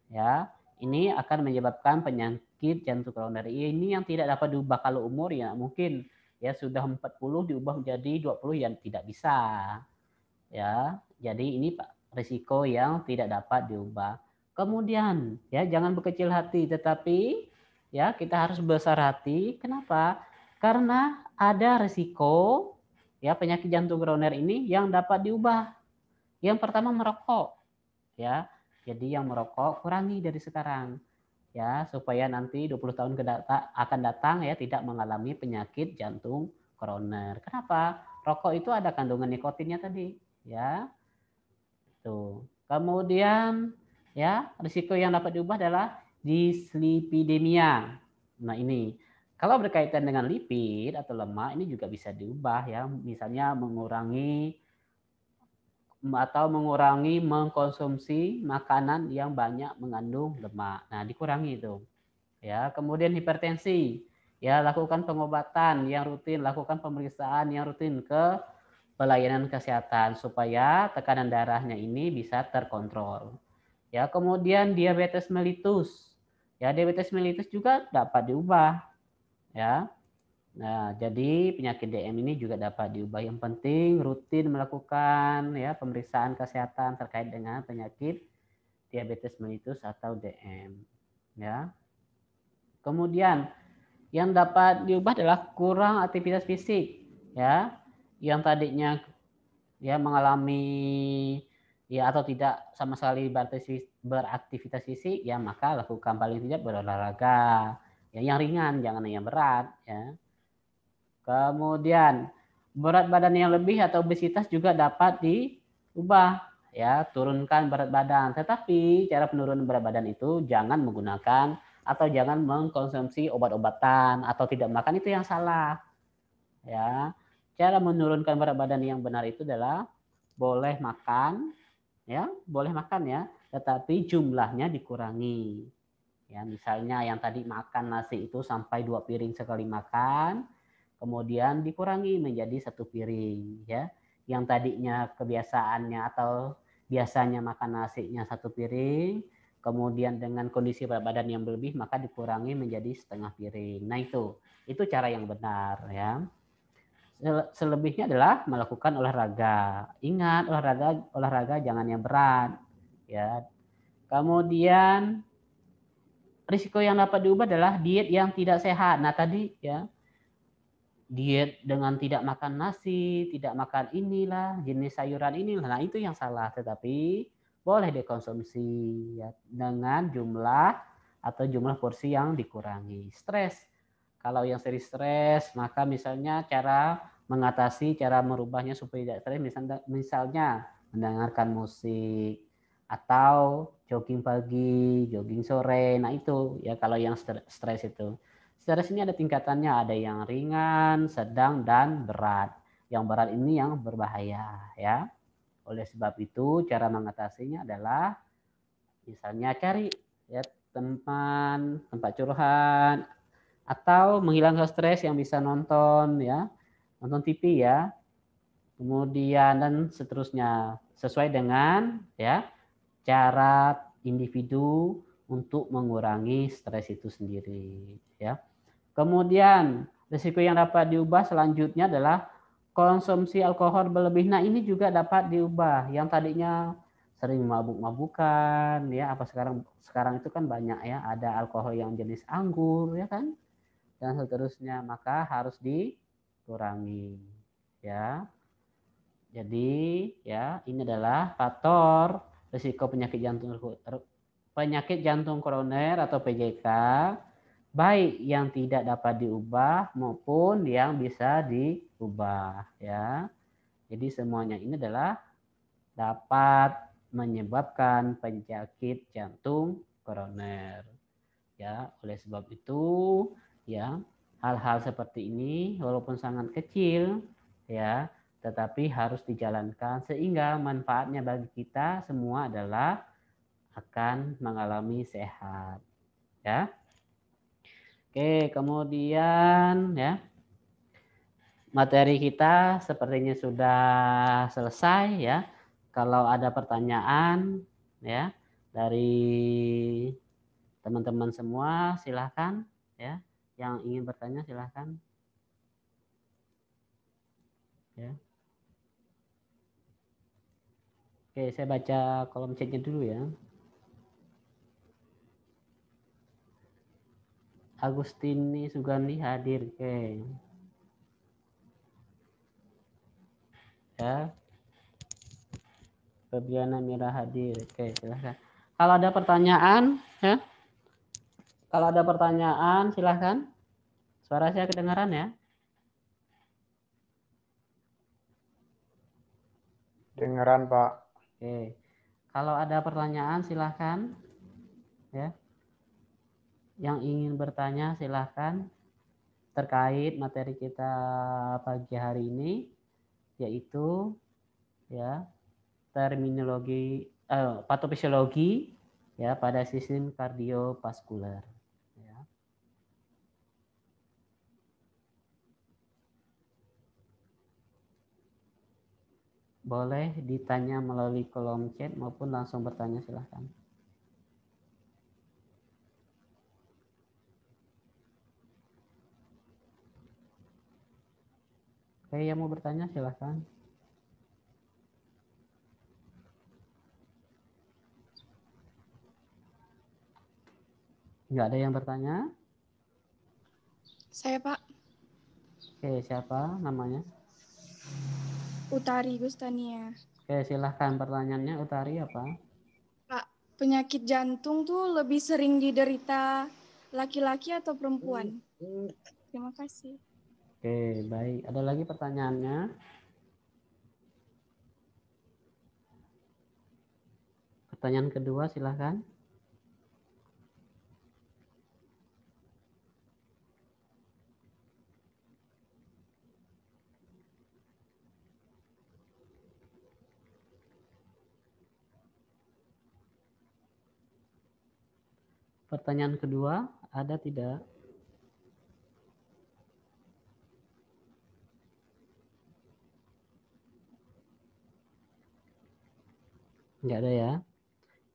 [SPEAKER 1] Ya, ini akan menyebabkan penyakit jantung koroner. Ini yang tidak dapat diubah. Kalau umur ya mungkin ya sudah 40 diubah menjadi 20 yang tidak bisa. Ya, jadi ini Pak risiko yang tidak dapat diubah. Kemudian ya jangan berkecil hati, tetapi ya kita harus besar hati. Kenapa? Karena ada risiko ya penyakit jantung koroner ini yang dapat diubah. Yang pertama merokok. Ya. Jadi yang merokok kurangi dari sekarang. Ya, supaya nanti 20 tahun akan datang ya tidak mengalami penyakit jantung koroner. Kenapa? Rokok itu ada kandungan nikotinnya tadi, ya. Tuh. Kemudian ya, risiko yang dapat diubah adalah dislipidemia. Nah, ini kalau berkaitan dengan lipid atau lemak ini juga bisa diubah ya, misalnya mengurangi mengkonsumsi makanan yang banyak mengandung lemak. Nah, dikurangi itu. Ya, kemudian hipertensi. Ya, lakukan pengobatan yang rutin, lakukan pemeriksaan yang rutin ke pelayanan kesehatan supaya tekanan darahnya ini bisa terkontrol. Ya, kemudian diabetes mellitus. Ya, diabetes mellitus juga dapat diubah. Ya. Nah, jadi penyakit DM ini juga dapat diubah. Yang penting rutin melakukan ya pemeriksaan kesehatan terkait dengan penyakit diabetes mellitus atau DM. Ya. Kemudian yang dapat diubah adalah kurang aktivitas fisik. Ya, yang tadinya ya mengalami ya atau tidak sama sekali beraktivitas fisik, ya maka lakukan paling tidak berolahraga. Ya, yang ringan, jangan yang berat. Ya. Kemudian berat badan yang lebih atau obesitas juga dapat diubah, ya turunkan berat badan. Tetapi cara penurunan berat badan itu jangan menggunakan atau jangan mengkonsumsi obat-obatan atau tidak makan, itu yang salah. Ya, cara menurunkan berat badan yang benar itu adalah boleh makan, ya boleh makan ya, tetapi jumlahnya dikurangi. Ya, misalnya yang tadi makan nasi itu sampai 2 piring sekali makan, kemudian dikurangi menjadi 1 piring, ya. Yang tadinya kebiasaannya atau biasanya makan nasinya 1 piring, kemudian dengan kondisi berat badan yang berlebih maka dikurangi menjadi setengah piring. Nah itu cara yang benar ya. Selebihnya adalah melakukan olahraga. Ingat olahraga jangan yang berat ya. Kemudian risiko yang dapat diubah adalah diet yang tidak sehat. Nah tadi ya, diet dengan tidak makan nasi, tidak makan inilah, jenis sayuran inilah. Nah itu yang salah. Tetapi boleh dikonsumsi ya, dengan jumlah atau jumlah porsi yang dikurangi. Stres. Kalau yang sering stres, maka misalnya cara mengatasi, cara merubahnya supaya tidak stres, misalnya mendengarkan musik atau jogging pagi, jogging sore. Nah itu ya kalau yang stres itu. Stres ini ada tingkatannya, ada yang ringan, sedang, dan berat. Yang berat ini yang berbahaya ya. Oleh sebab itu cara mengatasinya adalah misalnya cari ya tempat curhat atau menghilangkan stres yang bisa nonton ya, nonton TV ya. Kemudian dan seterusnya sesuai dengan ya cara individu untuk mengurangi stres itu sendiri ya. Kemudian risiko yang dapat diubah selanjutnya adalah konsumsi alkohol berlebih. Nah ini juga dapat diubah. Yang tadinya sering mabuk-mabukan ya, apa sekarang itu kan banyak ya, ada alkohol yang jenis anggur ya kan, dan seterusnya, maka harus dikurangi ya. Jadi ya ini adalah faktor risiko penyakit jantung koroner atau PJK, baik yang tidak dapat diubah maupun yang bisa diubah ya. Jadi semuanya ini adalah dapat menyebabkan penyakit jantung koroner ya. Oleh sebab itu ya, hal-hal seperti ini walaupun sangat kecil ya, tetapi harus dijalankan sehingga manfaatnya bagi kita semua adalah akan mengalami sehat ya. Oke, kemudian ya, materi kita sepertinya sudah selesai ya. Kalau ada pertanyaan ya dari teman-teman semua silahkan ya. Yang ingin bertanya silahkan ya. Oke, saya baca kolom chatnya dulu ya. Agustini Sugandi hadir, oke. Ya. Febriana Mira hadir, oke, silahkan. Kalau ada pertanyaan ya. Kalau ada pertanyaan silahkan. Suara saya kedengaran ya?
[SPEAKER 6] Dengaran, Pak.
[SPEAKER 1] Oke. Kalau ada pertanyaan silahkan. Ya. Yang ingin bertanya silahkan terkait materi kita pagi hari ini, yaitu ya terminologi patofisiologi ya pada sistem kardiovaskuler. Ya. Boleh ditanya melalui kolom chat maupun langsung bertanya silahkan. Oke, yang mau bertanya silahkan. Nggak ada yang bertanya?
[SPEAKER 7] Saya, Pak.
[SPEAKER 1] Oke, siapa namanya?
[SPEAKER 7] Utari Gustania.
[SPEAKER 1] Oke, silahkan pertanyaannya Utari apa?
[SPEAKER 7] Pak, penyakit jantung tuh lebih sering diderita laki-laki atau perempuan? Terima kasih.
[SPEAKER 1] Oke, baik. Ada lagi pertanyaannya? Pertanyaan kedua silahkan. Pertanyaan kedua, ada tidak? Nggak ada ya.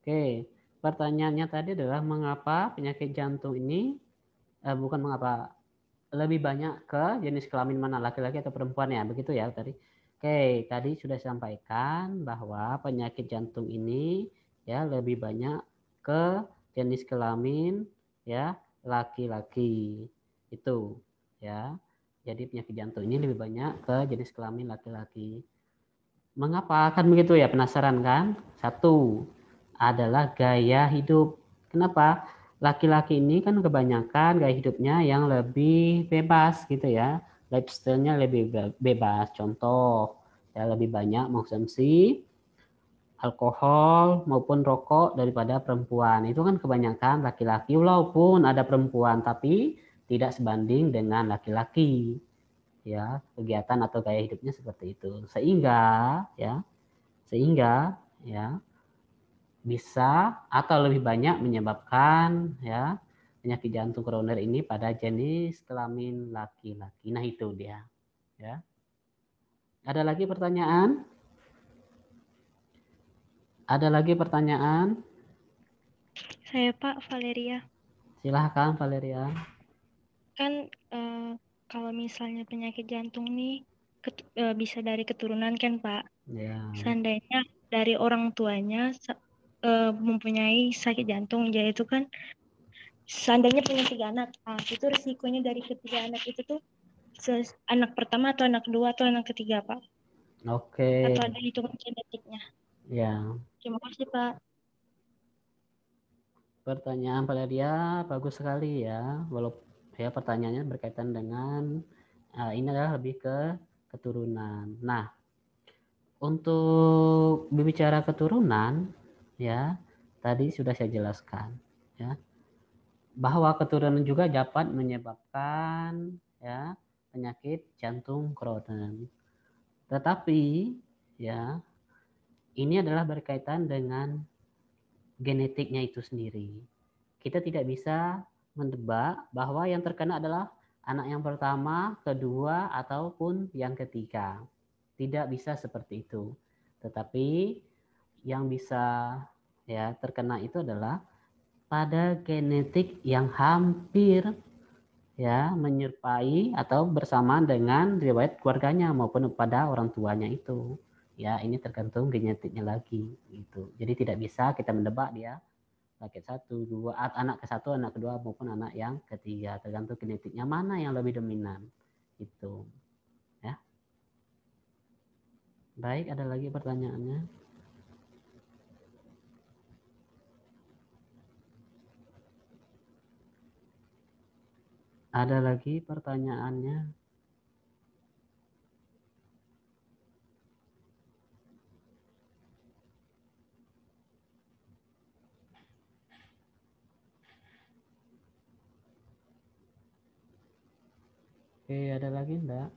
[SPEAKER 1] Oke, pertanyaannya tadi adalah mengapa penyakit jantung ini, bukan mengapa, lebih banyak ke jenis kelamin mana, laki-laki atau perempuan ya, begitu ya tadi. Oke, tadi sudah sampaikan bahwa penyakit jantung ini ya lebih banyak ke jenis kelamin ya laki-laki. Itu ya. Jadi penyakit jantung ini lebih banyak ke jenis kelamin laki-laki. Mengapa? Kan begitu ya, penasaran kan? Satu adalah gaya hidup. Kenapa? Laki-laki ini kan kebanyakan gaya hidupnya yang lebih bebas gitu ya. Lifestyle-nya lebih bebas. Contoh, ya lebih banyak mengkonsumsi alkohol maupun rokok daripada perempuan. Itu kan kebanyakan laki-laki, walaupun ada perempuan, tapi tidak sebanding dengan laki-laki. Ya, kegiatan atau gaya hidupnya seperti itu. Sehingga ya bisa atau lebih banyak menyebabkan ya penyakit jantung koroner ini pada jenis kelamin laki-laki. Nah, itu dia ya. Ada lagi pertanyaan? Ada lagi pertanyaan?
[SPEAKER 8] Saya Pak Valeria.
[SPEAKER 1] Silahkan Valeria.
[SPEAKER 8] Kan kalau misalnya penyakit jantung nih bisa dari keturunan kan Pak.
[SPEAKER 1] Ya.
[SPEAKER 8] Seandainya dari orang tuanya mempunyai sakit jantung, jadi itu kan seandainya punya 3 anak, itu risikonya dari ketiga anak itu tuh anak pertama atau anak kedua atau anak ketiga Pak?
[SPEAKER 1] Oke.
[SPEAKER 8] Atau ada hitungan genetiknya?
[SPEAKER 1] Ya.
[SPEAKER 8] Terima kasih Pak.
[SPEAKER 1] Pertanyaan Valeria bagus sekali ya. Walaupun ya pertanyaannya berkaitan dengan ini adalah lebih ke keturunan. Nah, untuk berbicara keturunan ya, tadi sudah saya jelaskan ya, bahwa keturunan juga dapat menyebabkan ya penyakit jantung koroner. Tetapi ya, ini adalah berkaitan dengan genetiknya itu sendiri. Kita tidak bisa mendebak bahwa yang terkena adalah anak yang pertama, kedua, ataupun yang ketiga. Tidak bisa seperti itu. Tetapi yang bisa ya terkena itu adalah pada genetik yang hampir ya menyerupai atau bersamaan dengan riwayat keluarganya maupun pada orang tuanya itu. Ya, ini tergantung genetiknya lagi gitu. Jadi tidak bisa kita mendebak dia sakit 1, 2, anak ke-1, anak kedua maupun anak yang ketiga, tergantung genetiknya mana yang lebih dominan itu ya. Baik, ada lagi pertanyaannya? Ada lagi pertanyaannya? Oke, ada lagi enggak?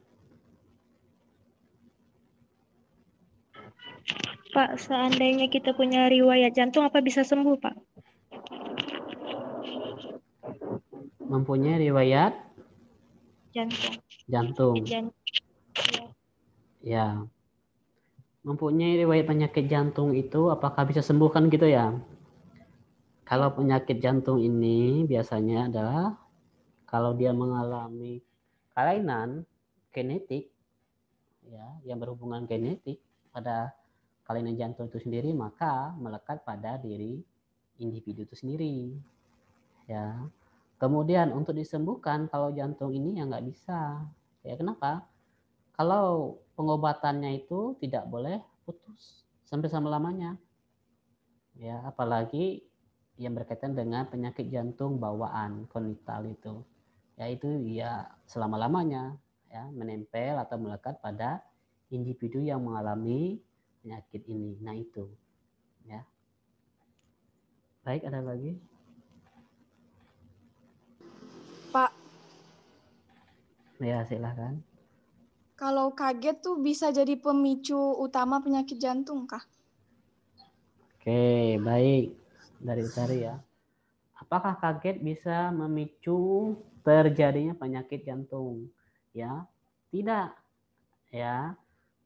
[SPEAKER 8] Pak, seandainya kita punya riwayat jantung, apa bisa sembuh, Pak?
[SPEAKER 1] Mempunyai riwayat jantung. Ya. Mempunyai riwayat penyakit jantung itu apakah bisa sembuhkan gitu ya? Kalau penyakit jantung ini biasanya adalah kalau dia mengalami kelainan genetik ya yang berhubungan genetik pada kelainan jantung itu sendiri, maka melekat pada diri individu itu sendiri ya. Kemudian untuk disembuhkan kalau jantung ini ya nggak bisa ya. Kenapa? Kalau pengobatannya itu tidak boleh putus sampai selama-lamanya ya, apalagi yang berkaitan dengan penyakit jantung bawaan kongnital itu, yaitu ya selama-lamanya ya menempel atau melekat pada individu yang mengalami penyakit ini. Nah, itu ya. Baik, ada lagi?
[SPEAKER 7] Pak,
[SPEAKER 1] Ya, silahkan.
[SPEAKER 7] kalau kaget tuh bisa jadi pemicu utama penyakit jantung kah?
[SPEAKER 1] Oke, baik. Dari Utari ya. Apakah kaget bisa memicu terjadinya penyakit jantung? Ya, tidak. Ya,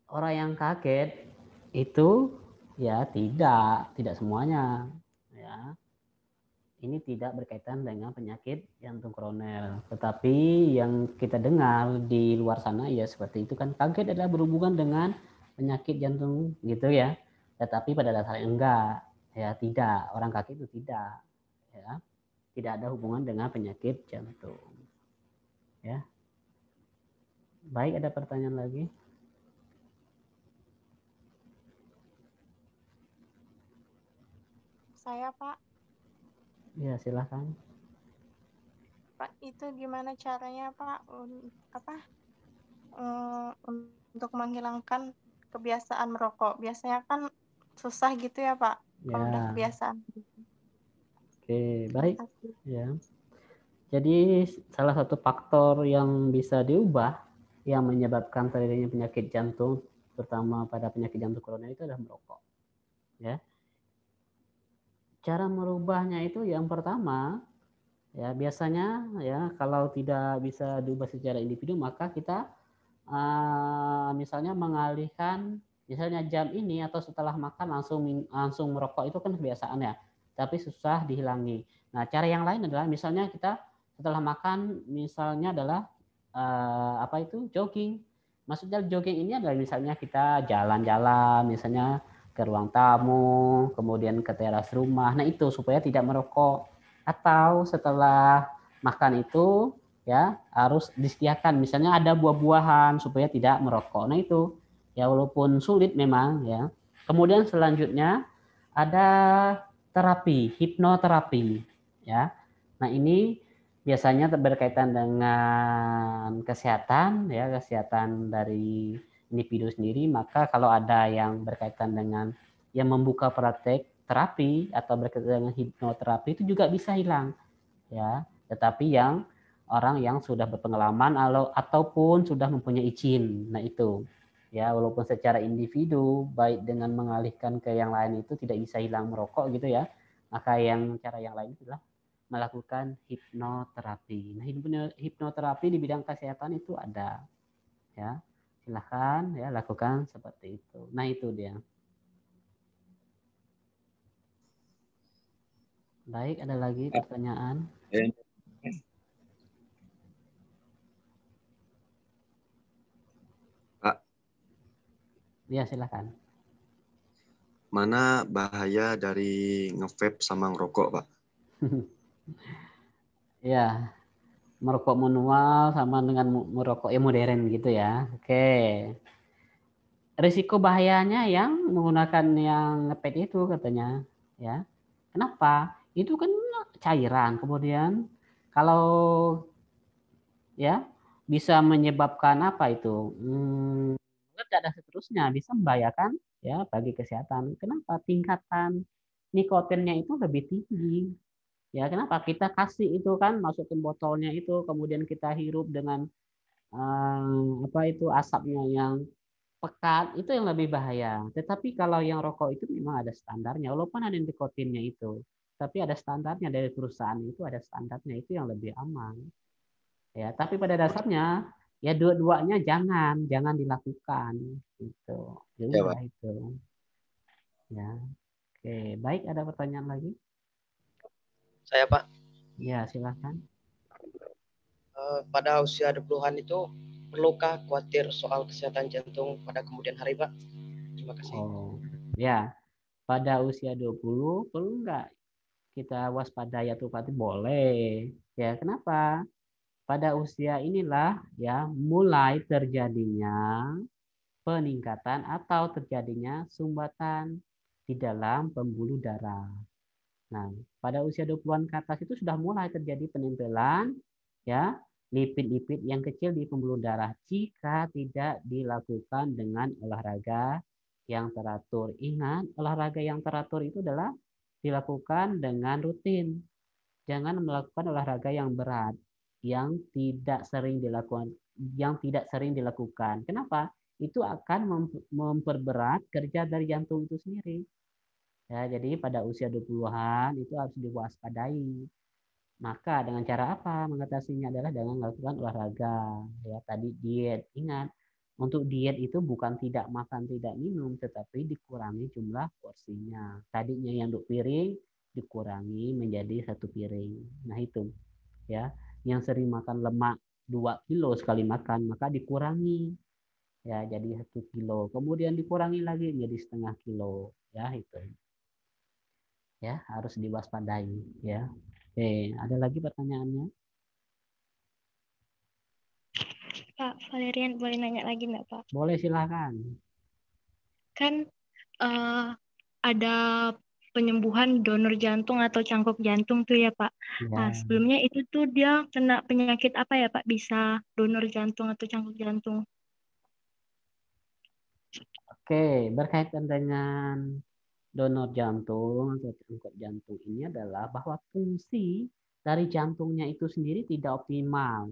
[SPEAKER 1] orang yang kaget itu Ya, tidak semuanya. Ya. Ini tidak berkaitan dengan penyakit jantung koroner. Tetapi yang kita dengar di luar sana ya seperti itu kan, kaget adalah berhubungan dengan penyakit jantung gitu ya. Tetapi pada dasarnya enggak. Ya, tidak. Orang kaget itu tidak. Ya. Tidak ada hubungan dengan penyakit jantung. Ya. Baik, ada pertanyaan lagi?
[SPEAKER 9] Saya, Pak.
[SPEAKER 1] Ya, silahkan.
[SPEAKER 9] Pak, itu gimana caranya, Pak, untuk menghilangkan kebiasaan merokok? Biasanya kan susah gitu ya, Pak, kalau udah
[SPEAKER 1] Ya.
[SPEAKER 9] kebiasaan.
[SPEAKER 1] Oke, baik. Ya. Jadi salah satu faktor yang bisa diubah yang menyebabkan terjadinya penyakit jantung, terutama pada penyakit jantung koroner itu adalah merokok. Ya. Cara merubahnya itu yang pertama, ya biasanya ya kalau tidak bisa diubah secara individu maka kita misalnya mengalihkan misalnya jam ini atau setelah makan langsung merokok itu kan kebiasaan ya, tapi susah dihilangi. Nah, cara yang lain adalah misalnya kita setelah makan misalnya adalah jogging. Maksudnya jogging ini adalah misalnya kita jalan-jalan misalnya ke ruang tamu, kemudian ke teras rumah. Nah, itu supaya tidak merokok. Atau setelah makan itu ya harus disediakan misalnya ada buah-buahan supaya tidak merokok. Nah, itu ya walaupun sulit memang ya. Kemudian selanjutnya ada terapi, hipnoterapi ya. Nah, ini biasanya berkaitan dengan kesehatan ya, kesehatan dari individu sendiri. Maka kalau ada yang berkaitan dengan yang membuka praktek terapi atau berkaitan dengan hipnoterapi itu juga bisa hilang ya. Tetapi yang orang yang sudah berpengalaman ataupun sudah mempunyai izin. Nah, itu ya walaupun secara individu baik dengan mengalihkan ke yang lain itu tidak bisa hilang merokok gitu ya. Maka cara yang lain adalah melakukan hipnoterapi. Nah, hipnoterapi di bidang kesehatan itu ada ya. Silahkan ya lakukan seperti itu. Nah, itu dia. Baik, ada lagi pertanyaan?
[SPEAKER 2] Pak,
[SPEAKER 1] Ya, silahkan.
[SPEAKER 2] mana bahaya dari nge-vape sama ngerokok, Pak?
[SPEAKER 1] Ya, merokok manual sama dengan merokok yang modern gitu ya. Oke. Risiko bahayanya yang menggunakan yang ngepet itu katanya, ya. Kenapa? Itu kan cairan. Kemudian kalau ya bisa menyebabkan apa itu? Meledak dan seterusnya, bisa membahayakan ya bagi kesehatan. Kenapa? Tingkatan nikotinnya itu lebih tinggi. Ya, kenapa? Kita kasih itu kan masukin botolnya itu, kemudian kita hirup dengan asapnya yang pekat, itu yang lebih bahaya. Tetapi kalau yang rokok itu memang ada standarnya, walaupun ada nikotinnya itu, tapi ada standarnya dari perusahaan itu, ada standarnya itu yang lebih aman. Ya, tapi pada dasarnya ya dua-duanya jangan dilakukan gitu. Ya udah itu. Ya. Oke, baik, ada pertanyaan lagi?
[SPEAKER 3] Saya, Pak.
[SPEAKER 1] Ya, silakan.
[SPEAKER 3] Pada usia 20-an itu perlukah khawatir soal kesehatan jantung pada kemudian hari, Pak? Terima kasih.
[SPEAKER 1] Oh, ya. Pada usia 20 perlu nggak kita waspadai atau boleh. Ya, kenapa? Pada usia inilah ya mulai terjadinya peningkatan atau terjadinya sumbatan di dalam pembuluh darah. Nah, pada usia 20-an ke atas itu sudah mulai terjadi penempelan ya lipid-lipid yang kecil di pembuluh darah jika tidak dilakukan dengan olahraga yang teratur. Ingat, olahraga yang teratur itu adalah dilakukan dengan rutin. Jangan melakukan olahraga yang berat, yang tidak sering dilakukan. Kenapa? Itu akan memperberat kerja dari jantung itu sendiri. Ya, jadi pada usia 20-an itu harus diwaspadai. Maka dengan cara apa mengatasinya adalah dengan melakukan olahraga. Ya, tadi diet. Ingat, Untuk diet itu bukan tidak makan, tidak minum, tetapi dikurangi jumlah porsinya. Tadinya yang 2 piring dikurangi menjadi 1 piring. Nah itu ya, yang sering makan lemak 2 kilo sekali makan, maka dikurangi ya jadi 1 kilo. Kemudian dikurangi lagi menjadi setengah kilo. Ya itu. Ya harus diwaspadai ya. Oke, ada lagi pertanyaannya?
[SPEAKER 8] Pak Valerian, boleh nanya lagi nggak, Pak?
[SPEAKER 1] Boleh, silakan.
[SPEAKER 8] Kan ada penyembuhan donor jantung atau cangkok jantung tuh ya, Pak. Nah,
[SPEAKER 1] Ya.
[SPEAKER 8] sebelumnya itu tuh dia kena penyakit apa ya, Pak? Bisa donor jantung atau cangkok jantung.
[SPEAKER 1] Oke, berkaitan dengan donor jantung atau cangkok jantung ini adalah bahwa fungsi dari jantungnya itu sendiri tidak optimal.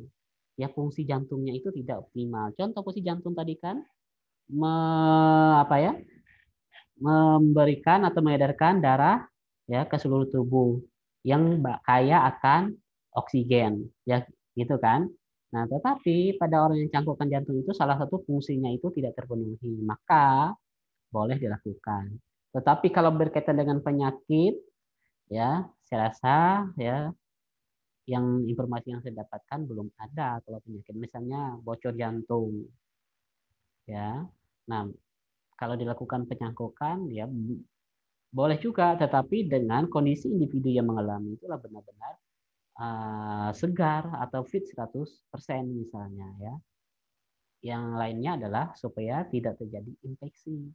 [SPEAKER 1] Ya, fungsi jantungnya itu tidak optimal. Contoh fungsi jantung tadi kan memberikan atau mengedarkan darah ya ke seluruh tubuh yang kaya akan oksigen, ya gitu kan. Nah, tetapi pada orang yang cangkukan jantung itu salah satu fungsinya itu tidak terpenuhi, maka boleh dilakukan. Tetapi kalau berkaitan dengan penyakit, ya saya rasa ya yang informasi yang saya dapatkan belum ada kalau penyakit, misalnya bocor jantung, ya. Nah, kalau dilakukan penyangkukan, ya boleh juga, tetapi dengan kondisi individu yang mengalami itulah benar-benar segar atau fit 100% misalnya ya. Yang lainnya adalah supaya tidak terjadi infeksi.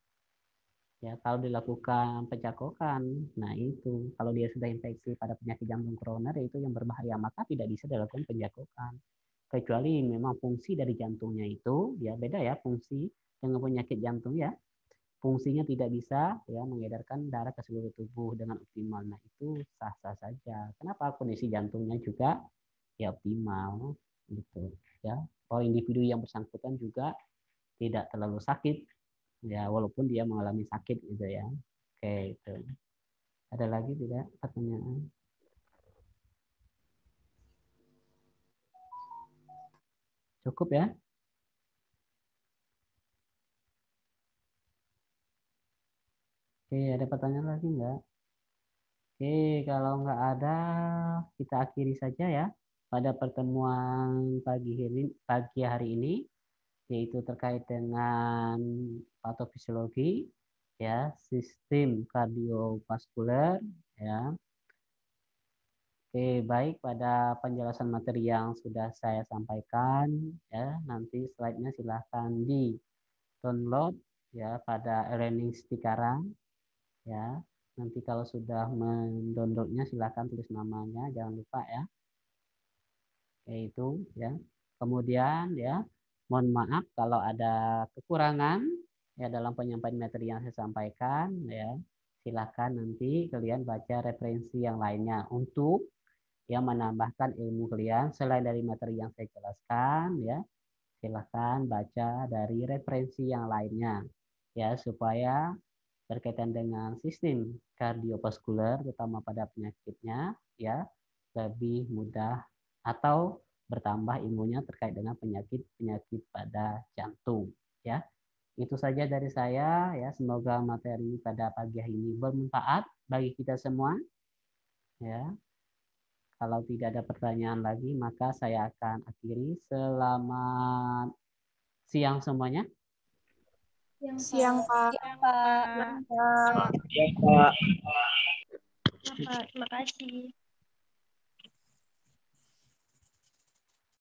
[SPEAKER 1] Ya, kalau dilakukan pencakokan, nah itu kalau dia sudah infeksi pada penyakit jantung koroner itu yang berbahaya, maka tidak bisa dilakukan pencakokan. Kecuali memang fungsi dari jantungnya itu ya beda ya, fungsi dengan penyakit jantung ya. Fungsinya tidak bisa ya mengedarkan darah ke seluruh tubuh dengan optimal. Nah, itu sah-sah saja. Kenapa? Kondisi jantungnya juga ya optimal gitu ya. Kalau individu yang bersangkutan juga tidak terlalu sakit ya walaupun dia mengalami sakit gitu ya. Oke, itu. Ada lagi tidak pertanyaan? Cukup ya? Oke, ada pertanyaan lagi enggak? Oke, kalau nggak ada, kita akhiri saja ya pada pertemuan pagi hari ini, yaitu terkait dengan patofisiologi, ya, sistem kardiovaskuler, ya. Oke, baik pada penjelasan materi yang sudah saya sampaikan, ya, nanti slide-nya silahkan di download ya pada e-learning sekarang, ya. Nanti kalau sudah mendownloadnya silahkan tulis namanya, jangan lupa ya. Yaitu ya. Kemudian ya, mohon maaf kalau ada kekurangan ya dalam penyampaian materi yang saya sampaikan ya. Silahkan nanti kalian baca referensi yang lainnya untuk yang menambahkan ilmu kalian selain dari materi yang saya jelaskan ya. Silahkan baca dari referensi yang lainnya ya supaya berkaitan dengan sistem kardiovaskuler terutama pada penyakitnya ya lebih mudah atau bertambah ilmunya terkait dengan penyakit-penyakit pada jantung ya. Itu saja dari saya ya, semoga materi pada pagi hari ini bermanfaat bagi kita semua ya. Kalau tidak ada pertanyaan lagi maka saya akan akhiri. Selamat siang semuanya.
[SPEAKER 7] Siang, Pak.
[SPEAKER 9] Siang, Pak.
[SPEAKER 3] Ya, Pak.
[SPEAKER 8] Terima kasih.